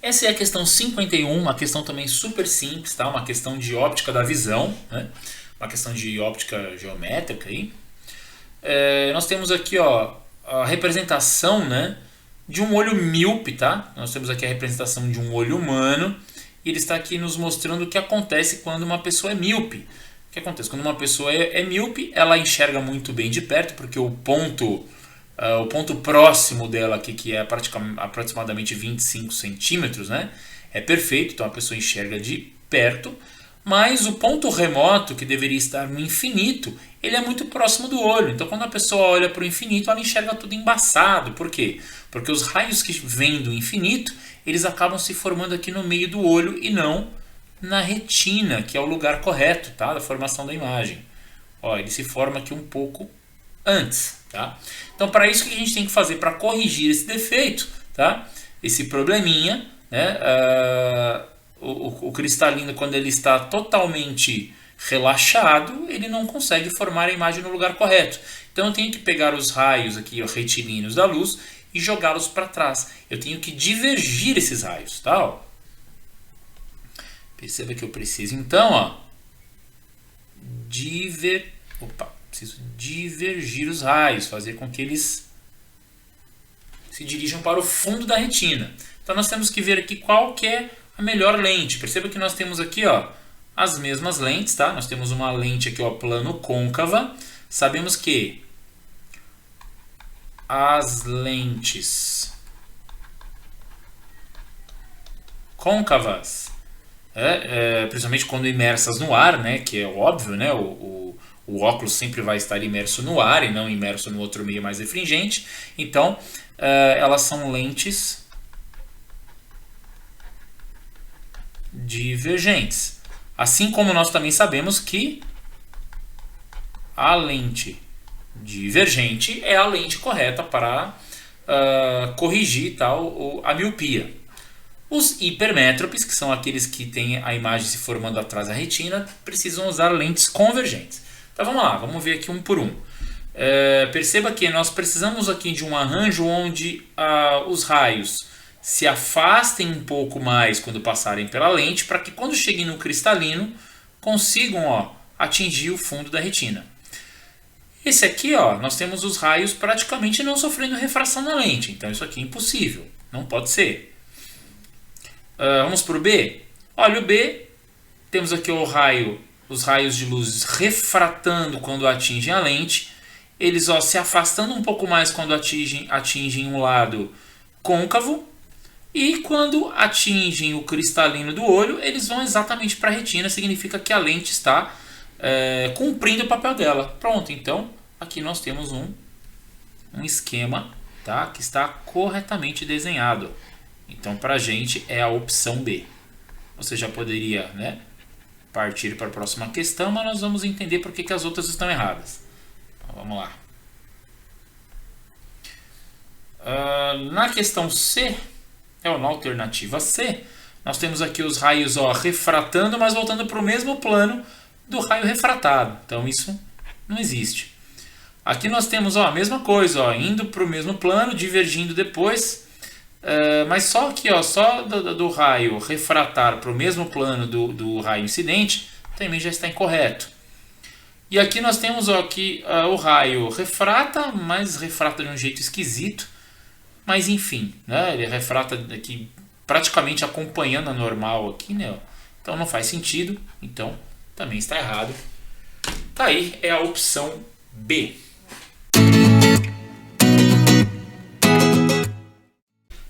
Essa é a questão 51, uma questão também super simples, tá? Uma questão de óptica da visão, né? Uma questão de óptica geométrica aí. Nós temos aqui, ó, a representação, né, de um olho míope, tá? Nós temos aqui a representação de um olho humano e ele está aqui nos mostrando o que acontece quando uma pessoa é míope. O que acontece? Quando uma pessoa é míope, ela enxerga muito bem de perto, porque o ponto próximo dela aqui, que é aproximadamente 25 centímetros, né, é perfeito, então a pessoa enxerga de perto, mas o ponto remoto, que deveria estar no infinito, ele é muito próximo do olho. Então quando a pessoa olha para o infinito, ela enxerga tudo embaçado. Por quê? Porque os raios que vêm do infinito, eles acabam se formando aqui no meio do olho e não na retina, que é o lugar correto, tá, da formação da imagem. Ó, ele se forma aqui um pouco antes, tá? Então, para isso, o que a gente tem que fazer para corrigir esse defeito, tá? Esse probleminha, né? O cristalino, quando ele está totalmente relaxado, ele não consegue formar a imagem no lugar correto. Então, eu tenho que pegar os raios aqui, ó, retilíneos da luz, e jogá-los para trás. Eu tenho que divergir esses raios, tá? Ó. Perceba que eu preciso, então, ó, preciso divergir os raios, fazer com que eles se dirijam para o fundo da retina. Então nós temos que ver aqui qual que é a melhor lente. Perceba que nós temos aqui, ó, as mesmas lentes, tá? Nós temos uma lente aqui, ó, plano côncava. Sabemos que as lentes côncavas, principalmente quando imersas no ar, né, que é óbvio, né, o óculos sempre vai estar imerso no ar e não imerso no outro meio mais refringente. Então, elas são lentes divergentes. Assim como nós também sabemos que a lente divergente é a lente correta para corrigir a miopia. Os hipermétropes, que são aqueles que têm a imagem se formando atrás da retina, precisam usar lentes convergentes. Então vamos lá, vamos ver aqui um por um. Perceba que nós precisamos aqui de um arranjo onde os raios se afastem um pouco mais quando passarem pela lente, para que quando cheguem no cristalino consigam, ó, atingir o fundo da retina. Esse aqui, ó, nós temos os raios praticamente não sofrendo refração na lente, então isso aqui é impossível, não pode ser. Vamos para o B? Olha o B, temos aqui os raios de luz refratando quando atingem a lente, eles, ó, se afastando um pouco mais quando atingem um lado côncavo, e quando atingem o cristalino do olho, eles vão exatamente para a retina, significa que a lente está cumprindo o papel dela. Pronto, então aqui nós temos um esquema, tá, que está corretamente desenhado. Então, para a gente é a opção B. Você já poderia, né, partir para a próxima questão, mas nós vamos entender por que as outras estão erradas. Então, vamos lá. Na questão C, na alternativa C, nós temos aqui os raios, ó, refratando, mas voltando para o mesmo plano do raio refratado. Então, isso não existe. Aqui nós temos, ó, a mesma coisa, ó, indo para o mesmo plano, divergindo depois. Mas só aqui, ó, só do raio refratar para o mesmo plano do raio incidente, também já está incorreto. E aqui nós temos, ó, que o raio refrata, mas refrata de um jeito esquisito. Mas enfim, né, ele refrata aqui praticamente acompanhando a normal aqui, né? Então não faz sentido, então também está errado. Tá aí, é a opção B.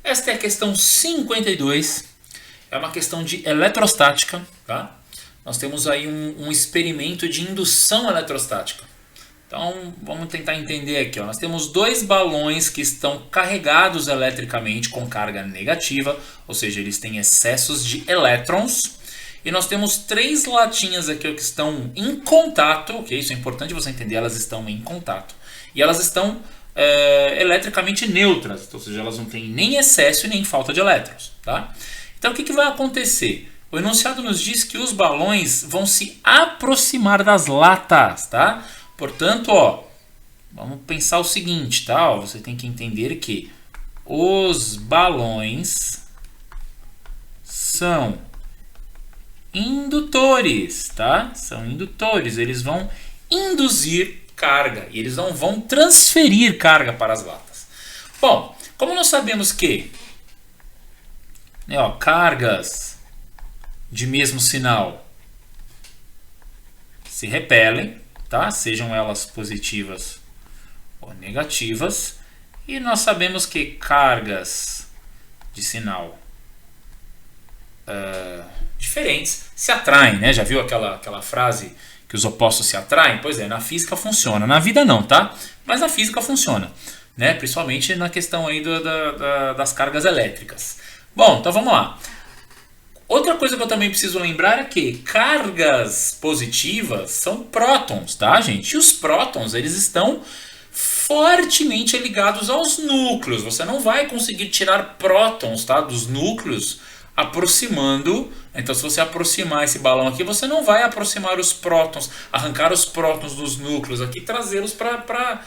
Esta é a questão 52, é uma questão de eletrostática, tá? Nós temos aí um experimento de indução eletrostática. Então, vamos tentar entender aqui, ó. Nós temos dois balões que estão carregados eletricamente com carga negativa, ou seja, eles têm excessos de elétrons. E nós temos três latinhas aqui, ó, que estão em contato, ok? Isso é importante você entender, elas estão em contato. E elas estão eletricamente neutras, ou seja, elas não têm nem excesso e nem falta de elétrons, tá? Então, o que vai acontecer? O enunciado nos diz que os balões vão se aproximar das latas, tá? Portanto, ó, vamos pensar o seguinte, tá? Ó, você tem que entender que os balões são indutores, tá? São indutores, eles vão induzir carga e eles não vão transferir carga para as latas. Bom, como nós sabemos que cargas de mesmo sinal se repelem, tá? Sejam elas positivas ou negativas, e nós sabemos que cargas de sinal diferentes se atraem, né? Já viu aquela frase que os opostos se atraem? Pois é, na física funciona. Na vida não, tá? Mas na física funciona, né? Principalmente na questão aí das cargas elétricas. Bom, então vamos lá. Outra coisa que eu também preciso lembrar é que cargas positivas são prótons, tá, gente? E os prótons, eles estão fortemente ligados aos núcleos. Você não vai conseguir tirar prótons, tá, dos núcleos aproximando. Então, se você aproximar esse balão aqui, você não vai aproximar os prótons, arrancar os prótons dos núcleos aqui e trazê-los para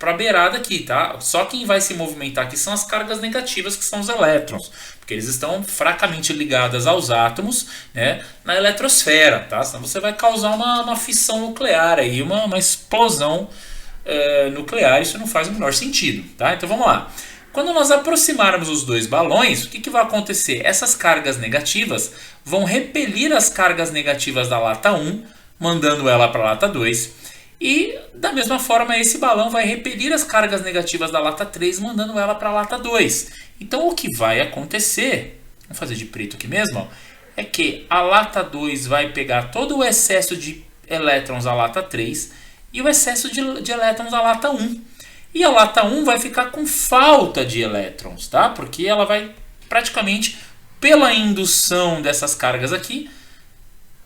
a beirada aqui, tá? Só quem vai se movimentar aqui são as cargas negativas, que são os elétrons, porque eles estão fracamente ligados aos átomos, né, na eletrosfera, tá? Senão você vai causar uma fissão nuclear aí, uma explosão nuclear. Isso não faz o menor sentido, tá? Então vamos lá. Quando nós aproximarmos os dois balões, o que vai acontecer? Essas cargas negativas vão repelir as cargas negativas da lata 1, mandando ela para a lata 2. E da mesma forma, esse balão vai repelir as cargas negativas da lata 3, mandando ela para a lata 2. Então o que vai acontecer, vamos fazer de preto aqui mesmo, é que a lata 2 vai pegar todo o excesso de elétrons da lata 3 e o excesso de elétrons da lata 1. E a lata 1 vai ficar com falta de elétrons, tá? Porque ela vai praticamente, pela indução dessas cargas aqui,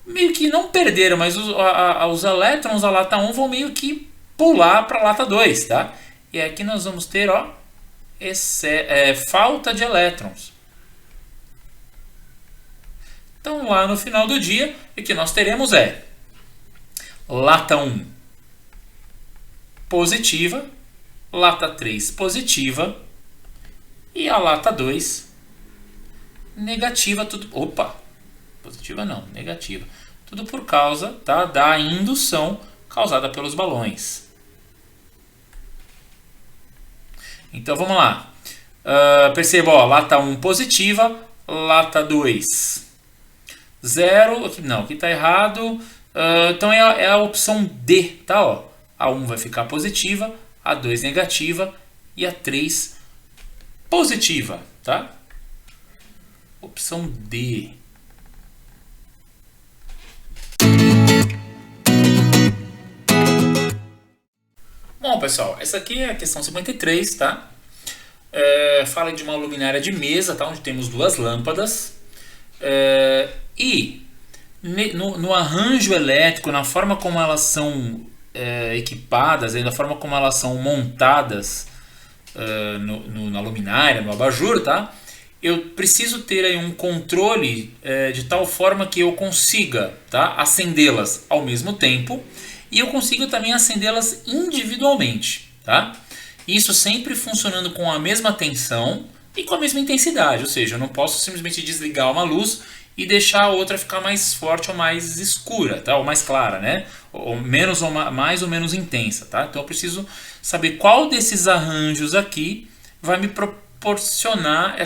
meio que não perderam, mas os elétrons da lata 1 vão meio que pular para a lata 2, tá? E aqui nós vamos ter, falta de elétrons. Então, lá no final do dia, o que nós teremos é lata 1 positiva, lata 3 positiva e a lata 2 negativa. Tudo, positiva não, negativa. Tudo por causa, tá, da indução causada pelos balões. Então vamos lá. Perceba, lata 1 positiva, lata 2 0. Aqui está errado. Então é a opção D, tá? A 1 vai ficar positiva, a 2 negativa e a 3 positiva, tá? Opção D. Bom, pessoal, essa aqui é a questão 53, tá? Fala de uma luminária de mesa, tá? Onde temos duas lâmpadas. E no arranjo elétrico, na forma como elas são equipadas, da forma como elas são montadas na luminária, no abajur, tá? Eu preciso ter aí um controle de tal forma que eu consiga, tá, acendê-las ao mesmo tempo e eu consigo também acendê-las individualmente, tá? Isso sempre funcionando com a mesma tensão e com a mesma intensidade, ou seja, eu não posso simplesmente desligar uma luz e deixar a outra ficar mais forte ou mais escura, tá? Ou mais clara, né? Ou menos ou mais ou menos intensa, tá? Então eu preciso saber qual desses arranjos aqui vai me proporcionar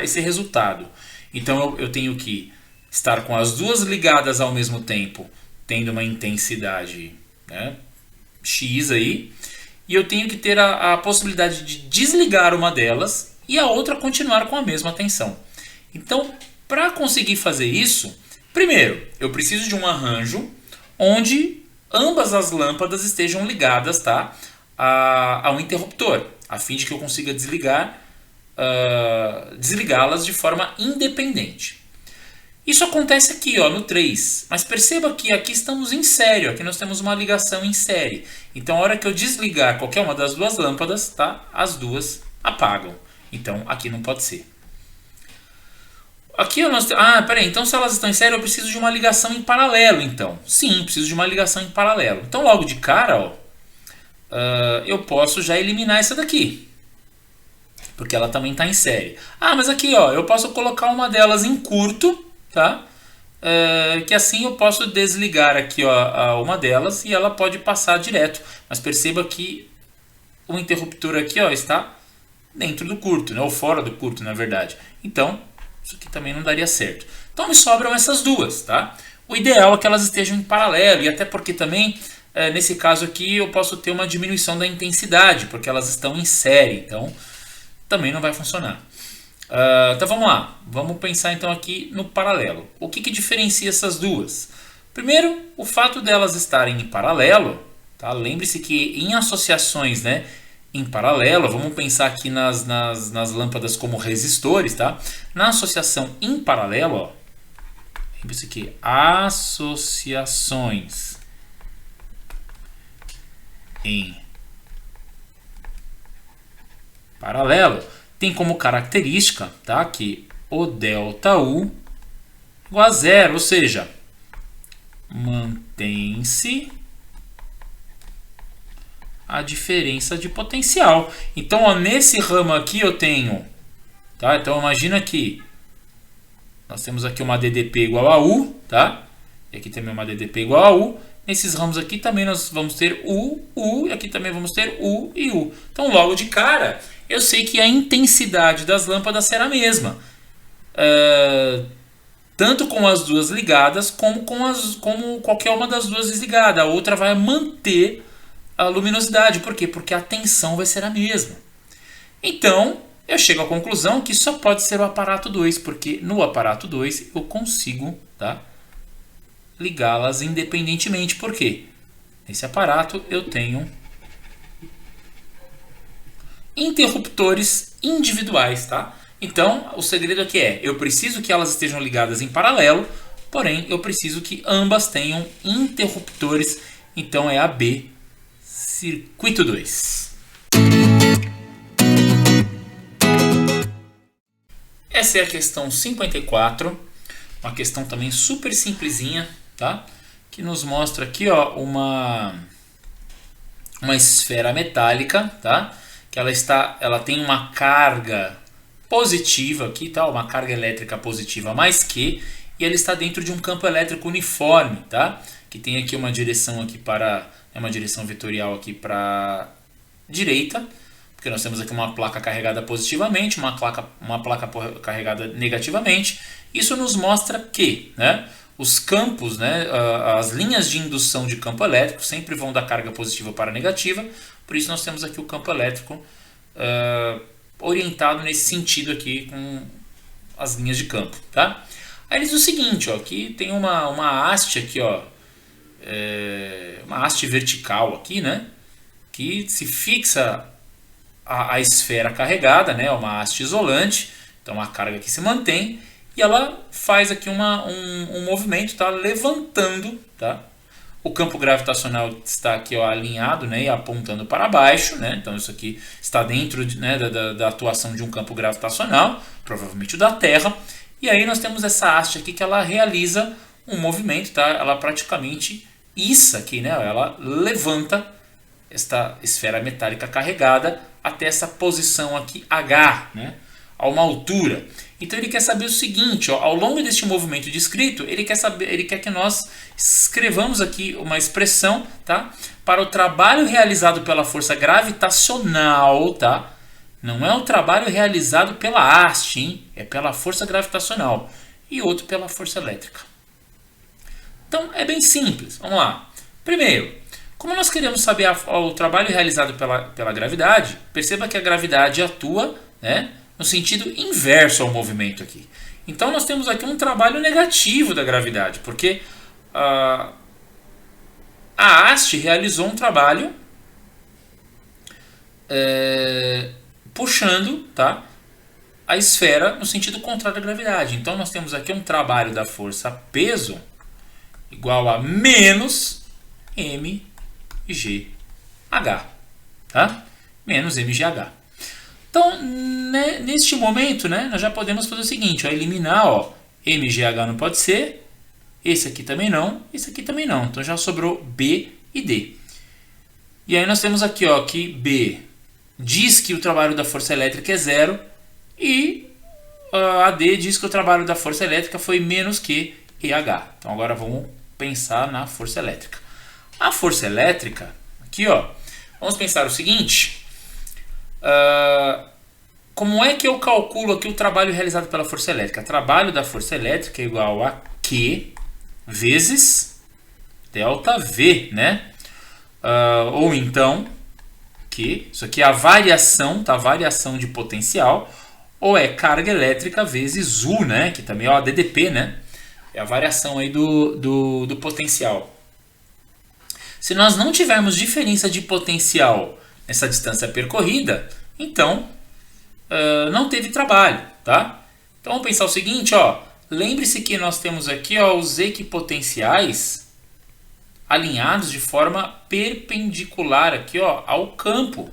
esse resultado. Então eu tenho que estar com as duas ligadas ao mesmo tempo, tendo uma intensidade, né, X aí, e eu tenho que ter a possibilidade de desligar uma delas e a outra continuar com a mesma tensão. Então, para conseguir fazer isso, primeiro, eu preciso de um arranjo onde ambas as lâmpadas estejam ligadas, tá, a um interruptor, a fim de que eu consiga desligá-las de forma independente. Isso acontece aqui, no 3, mas perceba que aqui estamos em série, aqui nós temos uma ligação em série. Então, a hora que eu desligar qualquer uma das duas lâmpadas, tá, as duas apagam. Então, aqui não pode ser. Aqui então se elas estão em série, eu preciso de uma ligação em paralelo, então. Sim, preciso de uma ligação em paralelo. Então, logo de cara, eu posso já eliminar essa daqui. porque ela também está em série. Ah, mas aqui ó, eu posso colocar uma delas em curto, tá? Que assim eu posso desligar aqui ó, uma delas e ela pode passar direto. Mas perceba que o interruptor aqui ó, está dentro do curto, né? Ou fora do curto, na verdade. Então, isso aqui também não daria certo. Então me sobram essas duas, tá? O ideal é que elas estejam em paralelo, e até porque também, nesse caso aqui, eu posso ter uma diminuição da intensidade, porque elas estão em série, então também não vai funcionar. Então vamos lá, vamos pensar então aqui no paralelo. O que diferencia essas duas? Primeiro, o fato delas estarem em paralelo, tá? Lembre-se que em associações, né, em paralelo, vamos pensar aqui nas lâmpadas como resistores, tá? Na associação em paralelo, ó, lembre-se que associações em paralelo tem como característica, tá, que o ΔU igual a zero, ou seja, mantém-se a diferença de potencial. Então, ó, nesse ramo aqui eu tenho, tá? Então imagina que nós temos aqui uma DDP igual a U, tá? E aqui também uma DDP igual a U. Nesses ramos aqui também nós vamos ter U, U, e aqui também vamos ter U e U. Então, logo de cara, eu sei que a intensidade das lâmpadas será a mesma. Tanto com as duas ligadas, como qualquer uma das duas desligada. A outra vai manter a luminosidade. Por quê? Porque a tensão vai ser a mesma. Então, eu chego à conclusão que só pode ser o aparato 2, porque no aparato 2 eu consigo, tá, ligá-las independentemente. Por quê? Nesse aparato eu tenho interruptores individuais, tá? Então, o segredo aqui é, eu preciso que elas estejam ligadas em paralelo, porém, eu preciso que ambas tenham interruptores. Então, é AB, circuito 2. Essa é a questão 54, uma questão também super simplesinha, tá? Que nos mostra aqui, ó, uma esfera metálica, tá? Que ela tem uma carga positiva aqui, tá? Uma carga elétrica positiva mais Q, e ela está dentro de um campo elétrico uniforme, tá? Que tem aqui uma direção aqui uma direção vetorial aqui para direita, porque nós temos aqui uma placa carregada positivamente, uma placa carregada negativamente. Isso nos mostra que, né, os campos, né, as linhas de indução de campo elétrico sempre vão da carga positiva para negativa. Por isso nós temos aqui o campo elétrico orientado nesse sentido aqui com as linhas de campo, tá? Aí ele diz o seguinte, ó, aqui tem uma haste aqui, ó, uma haste vertical aqui, né, que se fixa a esfera carregada, né, uma haste isolante, então a carga que se mantém, e ela faz aqui um movimento, tá, levantando, tá? O campo gravitacional está aqui, ó, alinhado, né, e apontando para baixo, né? Então isso aqui está dentro né, da atuação de um campo gravitacional, provavelmente o da Terra. E aí nós temos essa haste aqui que ela realiza um movimento, tá? Ela praticamente issa aqui, né? Ela levanta esta esfera metálica carregada até essa posição aqui H, né? A uma altura. Então ele quer saber o seguinte, ó, ao longo deste movimento descrito, ele quer que nós escrevamos aqui uma expressão, tá, para o trabalho realizado pela força gravitacional, tá? Não é o trabalho realizado pela haste, hein? É pela força gravitacional, e outro pela força elétrica. Então é bem simples. Vamos lá. Primeiro, como nós queremos saber o trabalho realizado pela gravidade, perceba que a gravidade atua, né, no sentido inverso ao movimento aqui. Então nós temos aqui um trabalho negativo da gravidade, porque a haste realizou um trabalho puxando, tá, a esfera no sentido contrário da gravidade. Então nós temos aqui um trabalho da força peso igual a menos mgh, tá? Menos mgh. Então, né, neste momento, né, nós já podemos fazer o seguinte, ó, eliminar, ó, mgh não pode ser, esse aqui também não, esse aqui também não. Então já sobrou B e D. E aí nós temos aqui, ó, que B diz que o trabalho da força elétrica é zero e a D diz que o trabalho da força elétrica foi menos que EH. Então agora vamos pensar na força elétrica. A força elétrica, aqui ó, vamos pensar o seguinte, como é que eu calculo aqui o trabalho realizado pela força elétrica? O trabalho da força elétrica é igual a Q vezes ΔV, né? Ou então, que isso aqui é a variação, tá? Variação de potencial, ou é carga elétrica vezes U, né? Que também é o DDP, né? É a variação aí do potencial. Se nós não tivermos diferença de potencial nessa distância percorrida, então não teve trabalho, tá? Então vamos pensar o seguinte, ó. Lembre-se que nós temos aqui ó, os equipotenciais alinhados de forma perpendicular aqui ó, ao campo,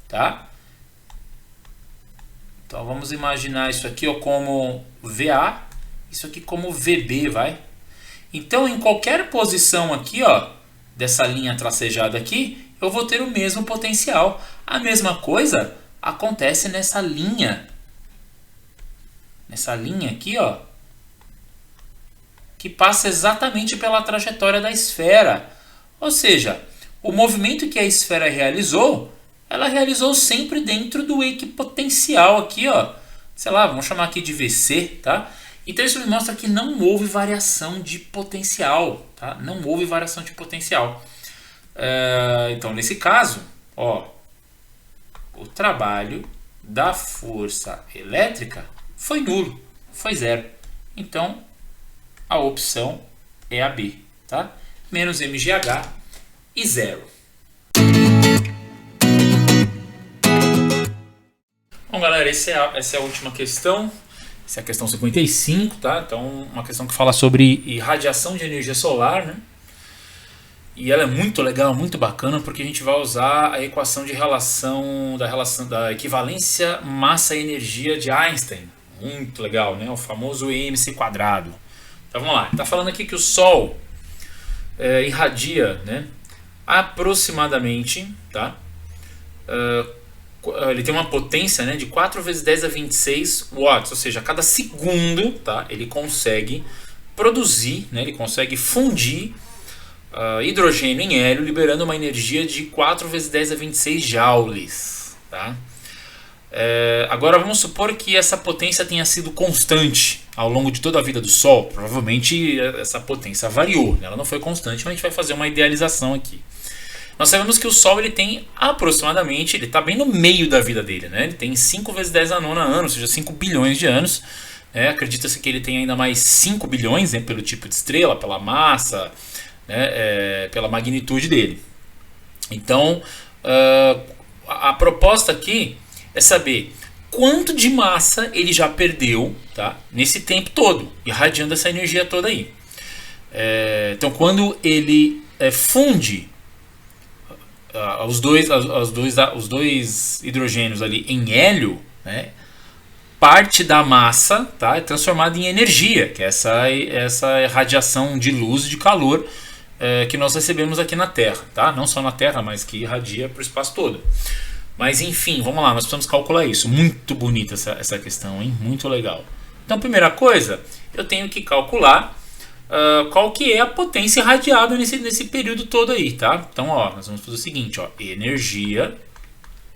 tá? Então vamos imaginar isso aqui ó, como VA, isso aqui como VB, vai? Então em qualquer posição aqui ó, dessa linha tracejada aqui, eu vou ter o mesmo potencial. A mesma coisa acontece nessa linha aqui ó, que passa exatamente pela trajetória da esfera. Ou seja, o movimento que a esfera realizou, ela realizou sempre dentro do equipotencial aqui, ó. Sei lá, vamos chamar aqui de VC, tá? Então isso me mostra que não houve variação de potencial, tá? Não houve variação de potencial. Então nesse caso, ó, o trabalho da força elétrica foi nulo, foi zero. Então a opção é a B, tá? Menos mgh e zero. Bom, galera, essa é a última questão. Essa é a questão 55, tá? Então, uma questão que fala sobre irradiação de energia solar, né? E ela é muito legal, muito bacana, porque a gente vai usar a equação de relação da equivalência massa-energia de Einstein. Muito legal, né? O famoso EMC quadrado. Então vamos lá, está falando aqui que o Sol irradia, né, aproximadamente, tá, ele tem uma potência, né, de 4 vezes 10 a 26 watts, ou seja, a cada segundo, tá, ele consegue produzir, né, ele consegue fundir hidrogênio em hélio, liberando uma energia de 4 vezes 10 a 26 joules, tá? Agora vamos supor que essa potência tenha sido constante ao longo de toda a vida do Sol. Provavelmente essa potência variou, né? Ela não foi constante, mas a gente vai fazer uma idealização aqui. Nós sabemos que o Sol ele tem aproximadamente, ele está bem no meio da vida dele, né? Ele tem 5 vezes 10 a nona anos, ou seja, 5 bilhões de anos. Acredita-se que ele tem ainda mais 5 bilhões, né, pelo tipo de estrela, pela massa, né, pela magnitude dele. Então a proposta aqui é saber quanto de massa ele já perdeu, tá, nesse tempo todo, irradiando essa energia toda aí. Então, quando ele funde os dois hidrogênios ali em hélio, né, parte da massa, tá, é transformada em energia, que é essa radiação de luz e de calor que nós recebemos aqui na Terra, tá? Não só na Terra, mas que irradia para o espaço todo. Mas enfim, vamos lá, nós precisamos calcular isso. Muito bonita essa questão, hein? Muito legal. Então, primeira coisa, eu tenho que calcular qual que é a potência irradiada nesse período todo aí, tá? Então, ó, nós vamos fazer o seguinte, ó, energia,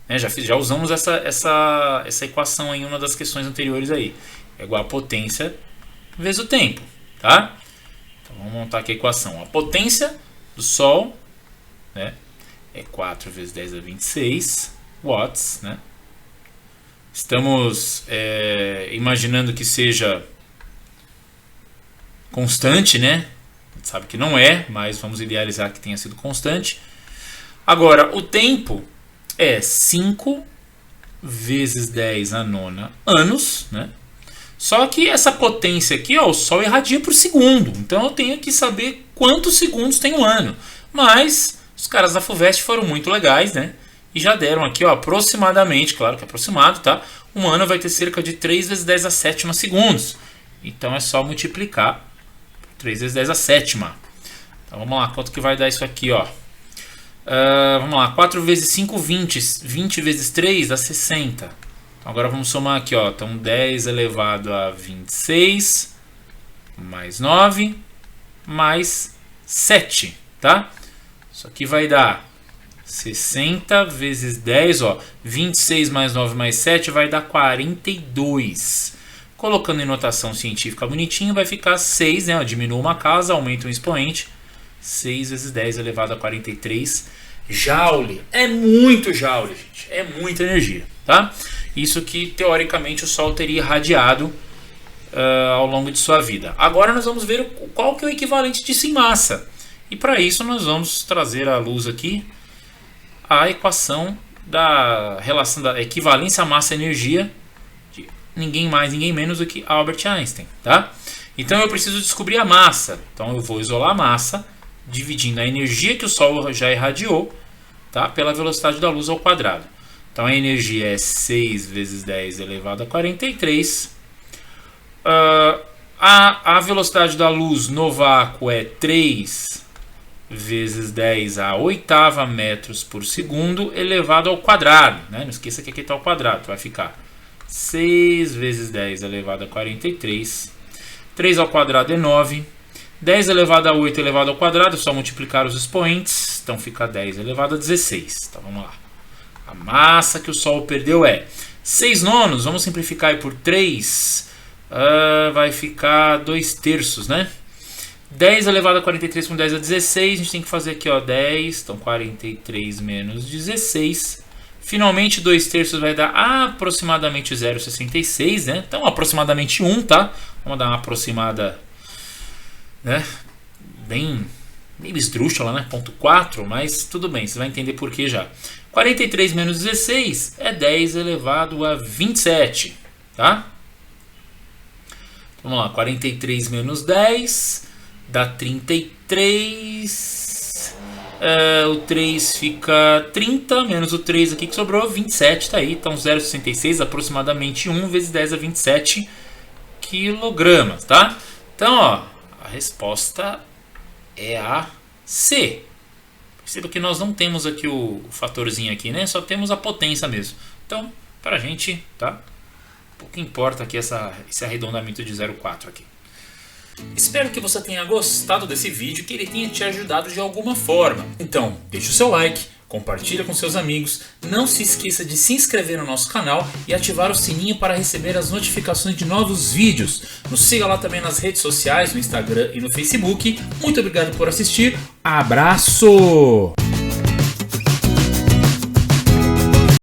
né, já usamos essa equação em uma das questões anteriores aí, é igual a potência vezes o tempo, tá? Então, vamos montar aqui a equação. A potência do Sol, né, é 4 vezes 10 a 26 watts, né? Estamos imaginando que seja constante, né? A gente sabe que não é, mas vamos idealizar que tenha sido constante. Agora, o tempo é 5 vezes 10 a nona anos, né? Só que essa potência aqui, ó, o Sol irradia por segundo. Então eu tenho que saber quantos segundos tem um ano. Mas os caras da FUVEST foram muito legais, né? E já deram aqui, ó, aproximadamente, claro que é aproximado, tá? Um ano vai ter cerca de 3 vezes 10 a sétima segundos. Então é só multiplicar por 3 vezes 10 a sétima. Então vamos lá, quanto que vai dar isso aqui, ó? Vamos lá, 4 vezes 5, 20. 20 vezes 3 dá 60. Agora vamos somar aqui, ó. Então 10 elevado a 26, mais 9, mais 7, tá? Isso aqui vai dar 60 vezes 10, ó. 26 mais 9 mais 7 vai dar 42. Colocando em notação científica bonitinho, vai ficar 6, né? Diminua uma casa, aumenta um expoente. 6 vezes 10 elevado a 43 joule. É muito joule, gente. É muita energia, tá? Isso que, teoricamente, o Sol teria irradiado ao longo de sua vida. Agora nós vamos ver qual que é o equivalente disso em massa. E para isso nós vamos trazer à luz aqui a equação da relação da equivalência massa-energia de ninguém mais, ninguém menos do que Albert Einstein, tá? Então eu preciso descobrir a massa. Então eu vou isolar a massa dividindo a energia que o Sol já irradiou, tá, pela velocidade da luz ao quadrado. Então a energia é 6 vezes 10 elevado a 43. A velocidade da luz no vácuo é 3 vezes 10 a oitava metros por segundo elevado ao quadrado, né? Não esqueça que aqui está ao quadrado, vai ficar 6 vezes 10 elevado a 43. 3 ao quadrado é 9. 10 elevado a 8 elevado ao quadrado, é só multiplicar os expoentes, então fica 10 elevado a 16. Então vamos lá. A massa que o Sol perdeu é 6 nonos, vamos simplificar aí por 3, vai ficar 2 terços, né? 10 elevado a 43 com 10 a 16, a gente tem que fazer aqui, ó, 10, então 43 menos 16. Finalmente 2 terços vai dar aproximadamente 0,66, né? Então aproximadamente 1, tá? Vamos dar uma aproximada, né? Bem esdrúxula, né? 0,4, mas tudo bem, você vai entender por que já. 43 menos 16 é 10 elevado a 27, tá? Vamos lá, 43 menos 10 dá 33. O 3 fica 30, menos o 3 aqui que sobrou, 27, tá aí. Então 0,66, aproximadamente 1 vezes 10 a 27 quilogramas, tá? Então, ó, a resposta é a C. Perceba que nós não temos aqui o fatorzinho aqui, né? Só temos a potência mesmo. Então, para a gente, tá? O que importa aqui esse arredondamento de 0,4 aqui. Espero que você tenha gostado desse vídeo, que ele tenha te ajudado de alguma forma. Então, deixe o seu like, compartilha com seus amigos, não se esqueça de se inscrever no nosso canal e ativar o sininho para receber as notificações de novos vídeos. Nos siga lá também nas redes sociais, no Instagram e no Facebook. Muito obrigado por assistir. Abraço!